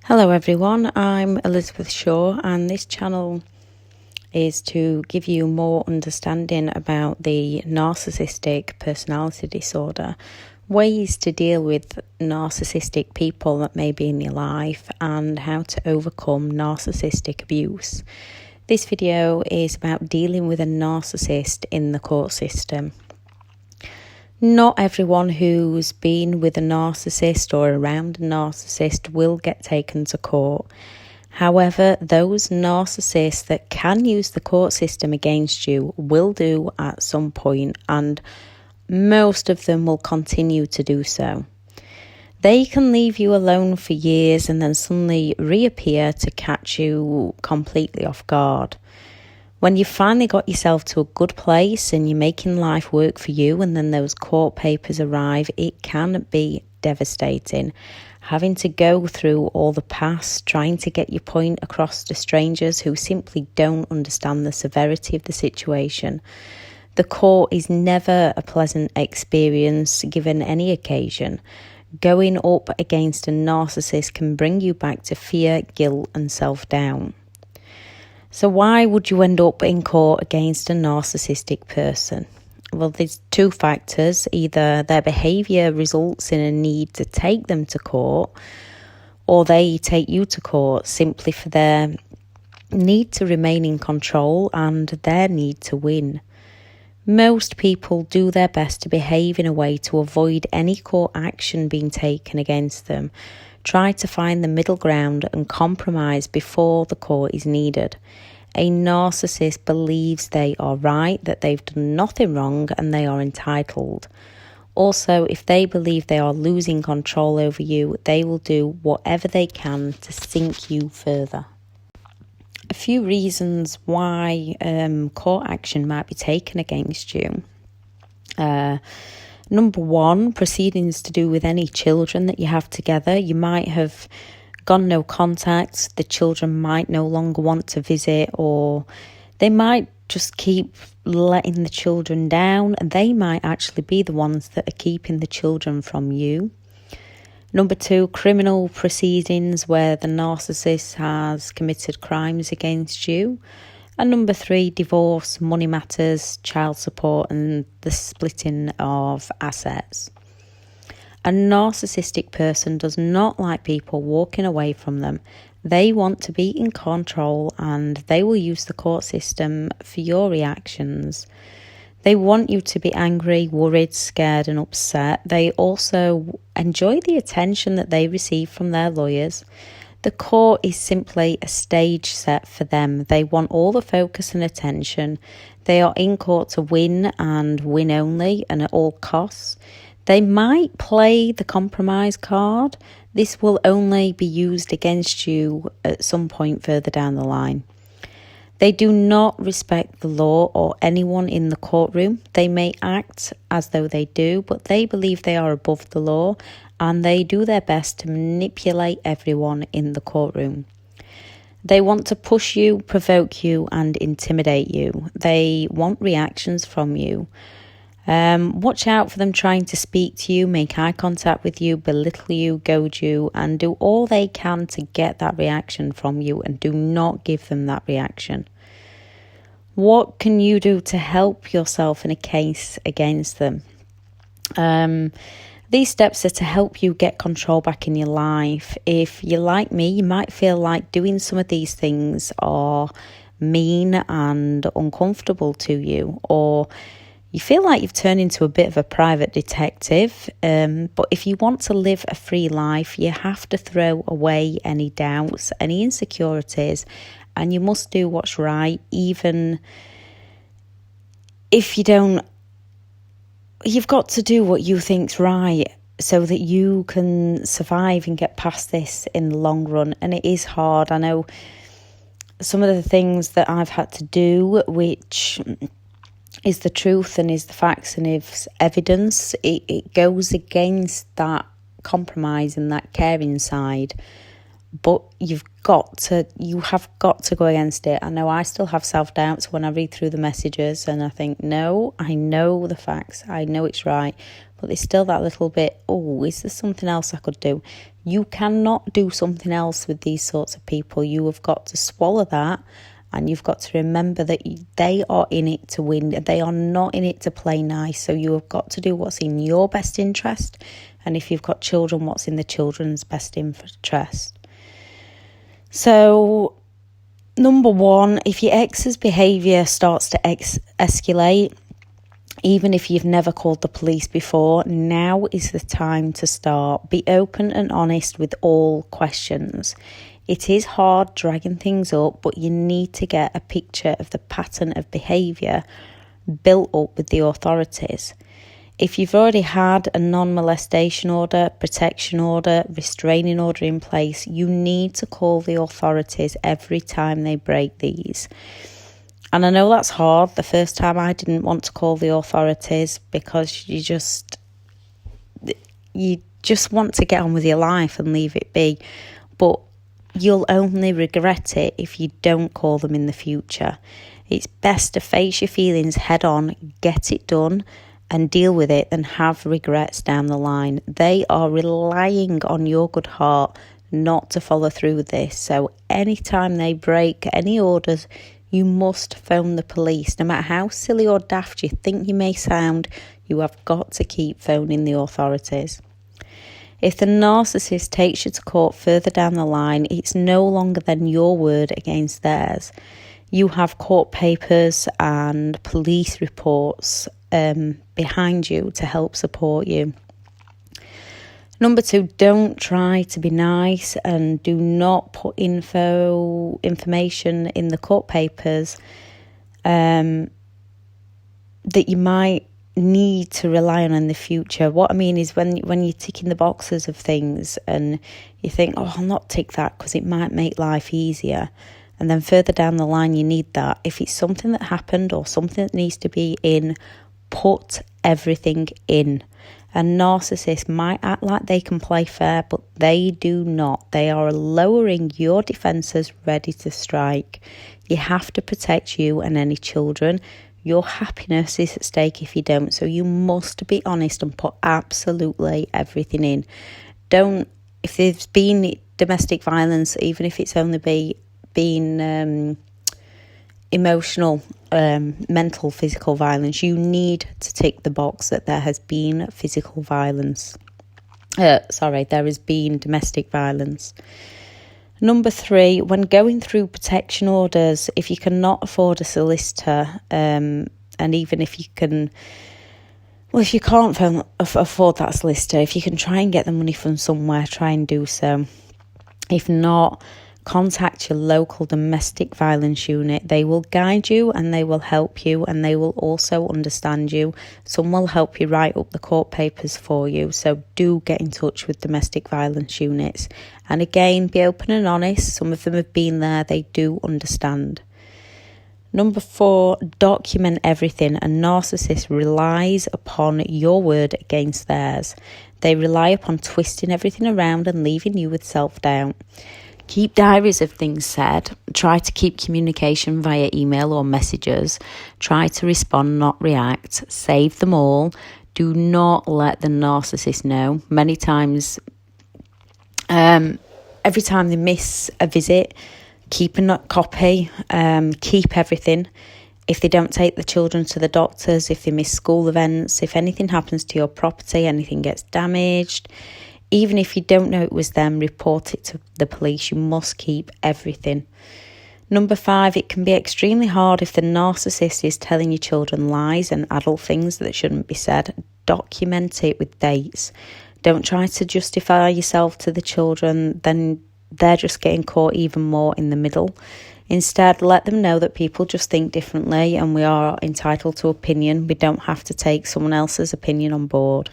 Hello everyone, I'm Elizabeth Shaw and this channel is to give you more understanding about the narcissistic personality disorder, ways to deal with narcissistic people that may be in your life and how to overcome narcissistic abuse. This video is about dealing with a narcissist in the court system. Not everyone who's been with a narcissist or around a narcissist will get taken to court. However, those narcissists that can use the court system against you will do at some point, and most of them will continue to do so. They can leave you alone for years and then suddenly reappear to catch you completely off guard. When you finally got yourself to a good place and you're making life work for you and then those court papers arrive, it can be devastating. Having to go through all the past, trying to get your point across to strangers who simply don't understand the severity of the situation. The court is never a pleasant experience given any occasion. Going up against a narcissist can bring you back to fear, guilt and self-doubt. So why would you end up in court against a narcissistic person? Well, there's two factors. Either their behaviour results in a need to take them to court, or they take you to court simply for their need to remain in control and their need to win. Most people do their best to behave in a way to avoid any court action being taken against them. Try to find the middle ground and compromise before the court is needed. A narcissist believes they are right, that they've done nothing wrong and they are entitled. Also, if they believe they are losing control over you, they will do whatever they can to sink you further. A few reasons why court action might be taken against you. Number one, proceedings to do with any children that you have together. You might have gone no contact, the children might no longer want to visit, or they might just keep letting the children down, and they might actually be the ones that are keeping the children from you. Number two, criminal proceedings where the narcissist has committed crimes against you. And number three, divorce, money matters, child support and the splitting of assets. A narcissistic person does not like people walking away from them. They want to be in control and they will use the court system for your reactions. They want you to be angry, worried, scared and upset. They also enjoy the attention that they receive from their lawyers. The court is simply a stage set for them. They want all the focus and attention. They are in court to win and win only and at all costs. They might play the compromise card. This will only be used against you at some point further down the line. They do not respect the law or anyone in the courtroom. They may act as though they do, but they believe they are above the law and they do their best to manipulate everyone in the courtroom. They want to push you, provoke you and intimidate you. They want reactions from you. Watch out for them trying to speak to you, make eye contact with you, belittle you, goad you, and do all they can to get that reaction from you, and do not give them that reaction. What can you do to help yourself in a case against them? These steps are to help you get control back in your life. If you're like me, you might feel like doing some of these things are mean and uncomfortable to you, or you feel like you've turned into a bit of a private detective, but if you want to live a free life, you have to throw away any doubts, any insecurities, and you must do what's right, even if you don't. You've got to do what you think's right so that you can survive and get past this in the long run. And it is hard. I know some of the things that I've had to do, which is the truth and is the facts and is evidence, it goes against that compromise and that caring side. But you have got to go against it. I know I still have self-doubts when I read through the messages and I think, no, I know the facts, I know it's right, but there's still that little bit, oh, is there something else I could do? You cannot do something else with these sorts of people. You have got to swallow that, and you've got to remember that they are in it to win. They are not in it to play nice. So you have got to do what's in your best interest. And if you've got children, what's in the children's best interest. So, number one, if your ex's behaviour starts to escalate, even if you've never called the police before, now is the time to start. Be open and honest with all questions. It is hard dragging things up, but you need to get a picture of the pattern of behaviour built up with the authorities. If you've already had a non-molestation order, protection order, restraining order in place, you need to call the authorities every time they break these. And I know that's hard. The first time I didn't want to call the authorities because you just want to get on with your life and leave it be. But you'll only regret it if you don't call them in the future. It's best to face your feelings head on, get it done, and deal with it than have regrets down the line. They are relying on your good heart not to follow through with this. So anytime they break any orders, you must phone the police. No matter how silly or daft you think you may sound, you have got to keep phoning the authorities. If the narcissist takes you to court further down the line, it's no longer then your word against theirs. You have court papers and police reports behind you to help support you. Number two, don't try to be nice and do not put information in the court papers that you might need to rely on in the future. What I mean is when you're ticking the boxes of things and you think, oh, I'll not tick that because it might make life easier. And then further down the line, you need that. If it's something that happened or something that needs to be in, put everything in. A narcissist might act like they can play fair, but they do not. They are lowering your defences ready to strike. You have to protect you and any children. Your happiness is at stake if you don't. So you must be honest and put absolutely everything in. If there's been domestic violence, even if it's only been emotional, mental, physical violence, you need to tick the box that there has been physical violence. There has been domestic violence. Number three, when going through protection orders, if you cannot afford a solicitor, and even if you can, if you can't afford that solicitor, if you can try and get the money from somewhere, try and do so. If not, contact your local domestic violence unit. They will guide you and they will help you and they will also understand you. Some will help you write up the court papers for you. So do get in touch with domestic violence units. And again, be open and honest. Some of them have been there. They do understand. Number four, document everything. A narcissist relies upon your word against theirs. They rely upon twisting everything around and leaving you with self-doubt. Keep diaries of things said. Try to keep communication via email or messages. Try to respond, not react. Save them all. Do not let the narcissist know. Many times, every time they miss a visit, keep a copy. Keep everything. If they don't take the children to the doctors, if they miss school events, if anything happens to your property, anything gets damaged, even if you don't know it was them, report it to the police. You must keep everything. Number five, it can be extremely hard if the narcissist is telling your children lies and adult things that shouldn't be said. Document it with dates. Don't try to justify yourself to the children, then they're just getting caught even more in the middle. Instead, let them know that people just think differently and we are entitled to opinion. We don't have to take someone else's opinion on board.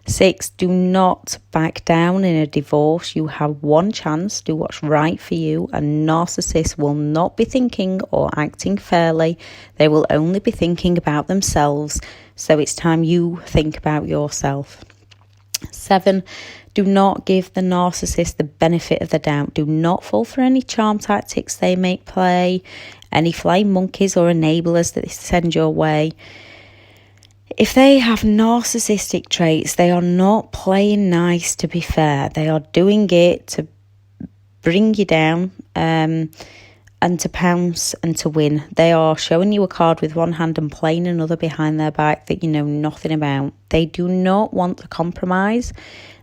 6, do not back down in a divorce. You have one chance. Do what's right for you. A narcissist will not be thinking or acting fairly. They will only be thinking about themselves. So it's time you think about yourself. 7, do not give the narcissist the benefit of the doubt. Do not fall for any charm tactics they may play, any flying monkeys or enablers that they send your way. If they have narcissistic traits, they are not playing nice, to be fair. They are doing it to bring you down and to pounce and to win. They are showing you a card with one hand and playing another behind their back that you know nothing about. They do not want to compromise.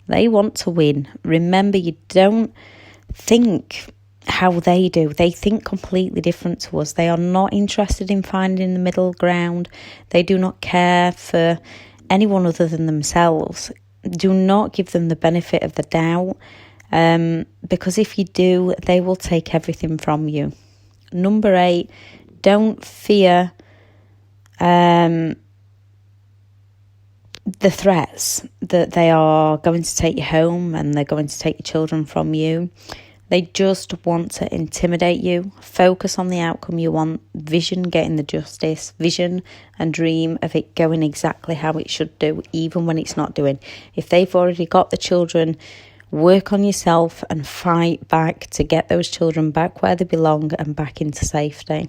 They want to win. Remember, you don't think how they do. They think completely different to us. They are not interested in finding the middle ground. They do not care for anyone other than themselves. Do not give them the benefit of the doubt, because if you do, they will take everything from you. Number 8, don't fear the threats that they are going to take you home and they're going to take your children from you. They just want to intimidate you. Focus on the outcome you want. Vision getting the justice. Vision and dream of it going exactly how it should do, even when it's not doing. If they've already got the children, work on yourself and fight back to get those children back where they belong and back into safety.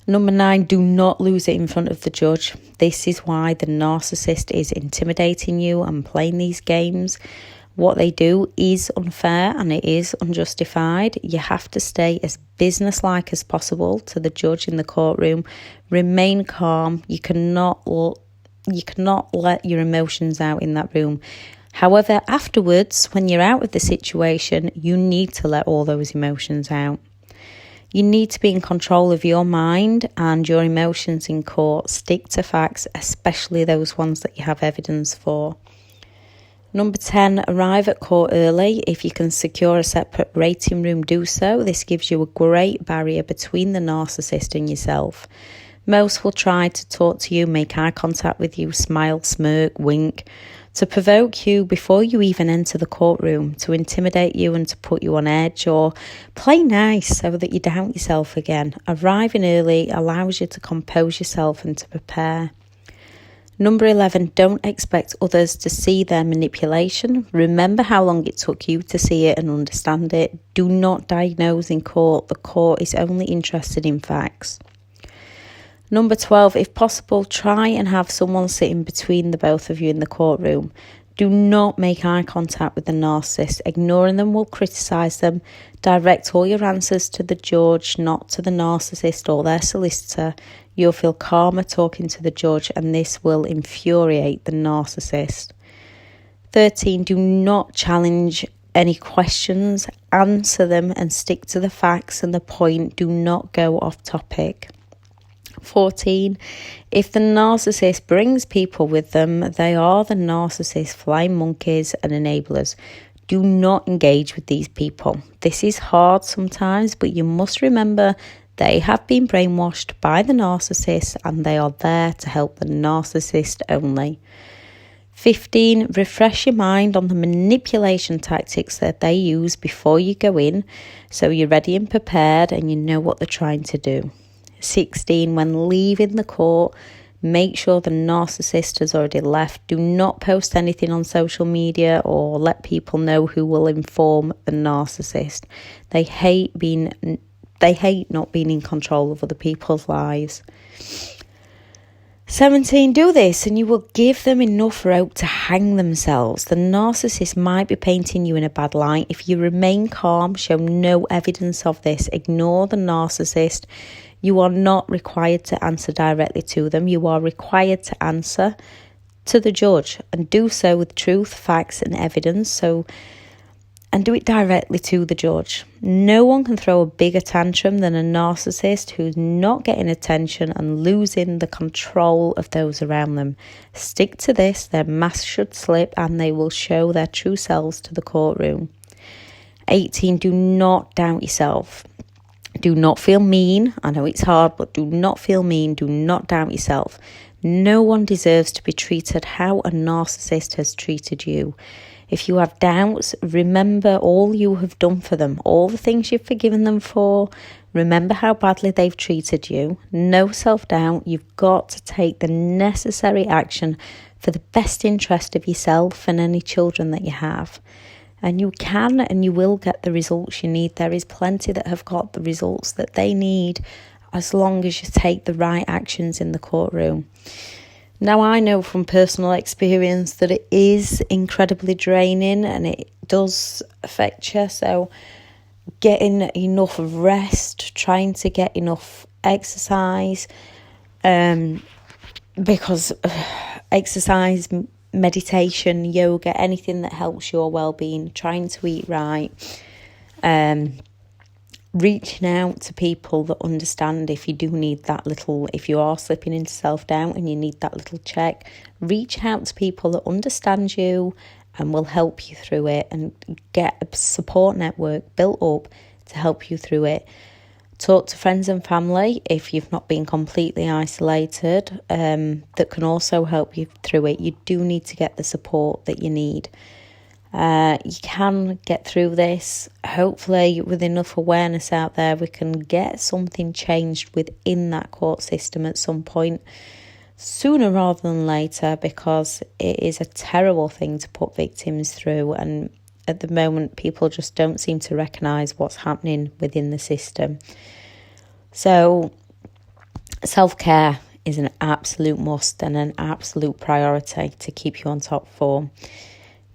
Number 9, do not lose it in front of the judge. This is why the narcissist is intimidating you and playing these games. What they do is unfair and it is unjustified. You have to stay as businesslike as possible to the judge in the courtroom. Remain calm. You cannot let your emotions out in that room. However, afterwards, when you're out of the situation, you need to let all those emotions out. You need to be in control of your mind and your emotions in court. Stick to facts, especially those ones that you have evidence for. Number 10, arrive at court early. If you can secure a separate waiting room, do so. This gives you a great barrier between the narcissist and yourself. Most will try to talk to you, make eye contact with you, smile, smirk, wink, to provoke you before you even enter the courtroom, to intimidate you and to put you on edge, or play nice so that you doubt yourself again. Arriving early allows you to compose yourself and to prepare. Number 11, don't expect others to see their manipulation. Remember how long it took you to see it and understand it. Do not diagnose in court. The court is only interested in facts. Number 12, if possible, try and have someone sitting between the both of you in the courtroom. Do not make eye contact with the narcissist. Ignoring them will criticise them. Direct all your answers to the judge, not to the narcissist or their solicitor. You'll feel calmer talking to the judge, and this will infuriate the narcissist. 13, do not challenge any questions. Answer them and stick to the facts and the point. Do not go off topic. 14, if the narcissist brings people with them, they are the narcissist flying monkeys and enablers. Do not engage with these people. This is hard sometimes, but you must remember they have been brainwashed by the narcissist and they are there to help the narcissist only. 15, refresh your mind on the manipulation tactics that they use before you go in, so you're ready and prepared and you know what they're trying to do. 16, when leaving the court, make sure the narcissist has already left. Do not post anything on social media or let people know who will inform the narcissist. They hate not being in control of other people's lives. 17, do this and you will give them enough rope to hang themselves. The narcissist might be painting you in a bad light. If you remain calm, show no evidence of this, ignore the narcissist. You are not required to answer directly to them. You are required to answer to the judge and do so with truth, facts and evidence. And do it directly to the judge. No one can throw a bigger tantrum than a narcissist who's not getting attention and losing the control of those around them. Stick to this, their mask should slip and they will show their true selves to the courtroom. 18, do not doubt yourself. Do not feel mean. I know it's hard, but do not feel mean. Do not doubt yourself. No one deserves to be treated how a narcissist has treated you. If you have doubts, remember all you have done for them, all the things you've forgiven them for. Remember how badly they've treated you. No self-doubt. You've got to take the necessary action for the best interest of yourself and any children that you have. And you can and you will get the results you need. There is plenty that have got the results that they need as long as you take the right actions in the courtroom. Now, I know from personal experience that it is incredibly draining and it does affect you. So getting enough rest, trying to get enough exercise, because exercise, meditation, yoga, anything that helps your well-being, trying to eat right, reaching out to people that understand if you do need that little, if you are slipping into self-doubt and you need that little check, reach out to people that understand you and will help you through it, and get a support network built up to help you through it. Talk to friends and family if you've not been completely isolated, that can also help you through it. You do need to get the support that you need. You can get through this. Hopefully, with enough awareness out there, we can get something changed within that court system at some point, sooner rather than later, because it is a terrible thing to put victims through. And at the moment, people just don't seem to recognise what's happening within the system. So, self-care is an absolute must and an absolute priority to keep you on top form.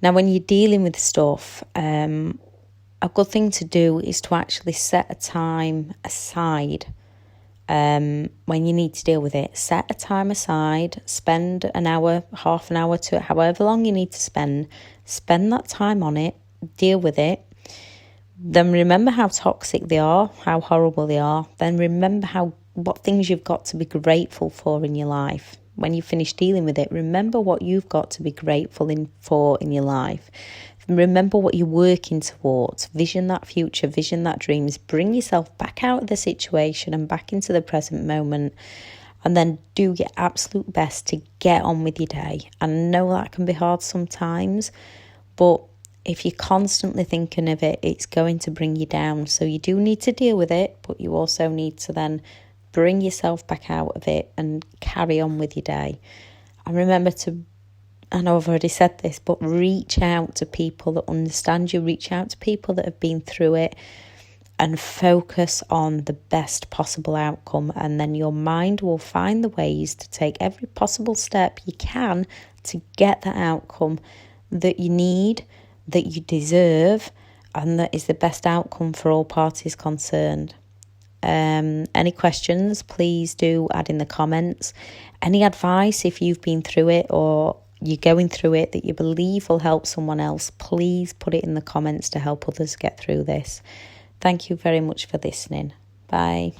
Now, when you're dealing with stuff, a good thing to do is to actually set a time aside when you need to deal with it. Set a time aside, spend an hour, half an hour to however long you need to spend that time on it, deal with it. Then remember how toxic they are, how horrible they are. Then remember what things you've got to be grateful for in your life. When you finish dealing with it, remember what you've got to be grateful for in your life. Remember what you're working towards. Vision that future, vision that dreams. Bring yourself back out of the situation and back into the present moment. And then do your absolute best to get on with your day. I know that can be hard sometimes, but if you're constantly thinking of it, it's going to bring you down. So you do need to deal with it, but you also need to then bring yourself back out of it and carry on with your day. And remember to, I know I've already said this, but reach out to people that understand you, reach out to people that have been through it, and focus on the best possible outcome. And then your mind will find the ways to take every possible step you can to get that outcome that you need, that you deserve, and that is the best outcome for all parties concerned. Any questions, please do add in the comments. Any advice, if you've been through it or you're going through it that you believe will help someone else, please put it in the comments to help others get through this. Thank you very much for listening. Bye.